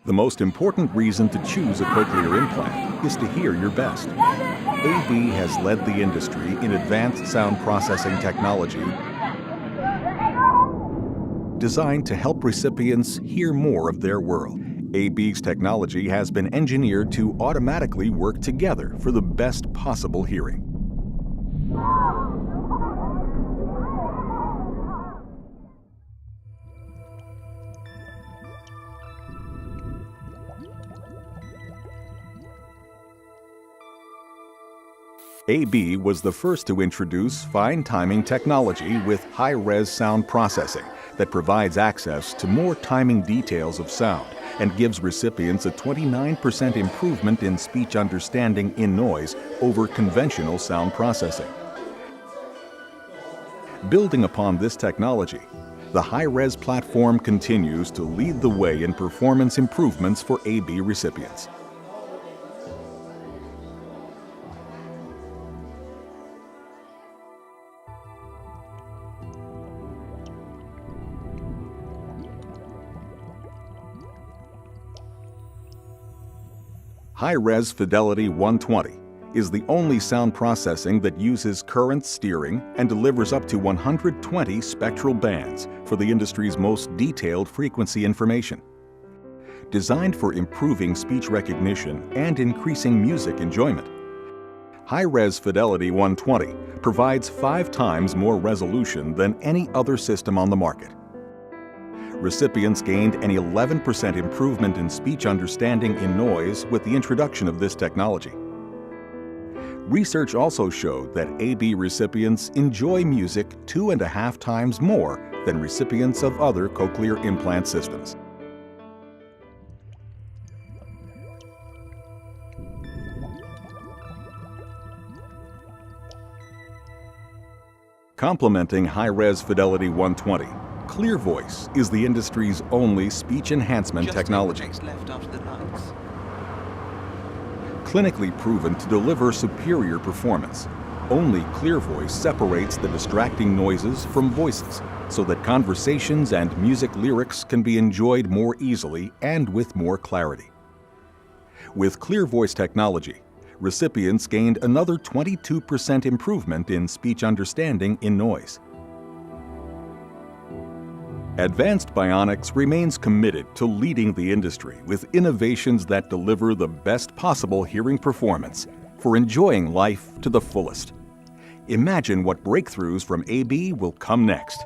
The most important reason to choose a cochlear implant is to hear your best. AB has led the industry in advanced sound processing technology designed to help recipients hear more of their world. AB's technology has been engineered to automatically work together for the best possible hearing. AB was the first to introduce fine timing technology with high-res sound processing that provides access to more timing details of sound and gives recipients a 29% improvement in speech understanding in noise over conventional sound processing. Building upon this technology, the high-res platform continues to lead the way in performance improvements for AB recipients. High-res Fidelity 120 is the only sound processing that uses current steering and delivers up to 120 spectral bands for the industry's most detailed frequency information. Designed for improving speech recognition and increasing music enjoyment, High-res Fidelity 120 provides 5 times more resolution than any other system on the market. Recipients gained an 11% improvement in speech understanding in noise with the introduction of this technology. Research also showed that AB recipients enjoy music 2.5 times more than recipients of other cochlear implant systems. Complementing High-res Fidelity 120, Clear Voice is the industry's only speech enhancement technology. Clinically proven to deliver superior performance, only Clear Voice separates the distracting noises from voices so that conversations and music lyrics can be enjoyed more easily and with more clarity. With Clear Voice technology, recipients gained another 22% improvement in speech understanding in noise. Advanced Bionics remains committed to leading the industry with innovations that deliver the best possible hearing performance for enjoying life to the fullest. Imagine what breakthroughs from AB will come next.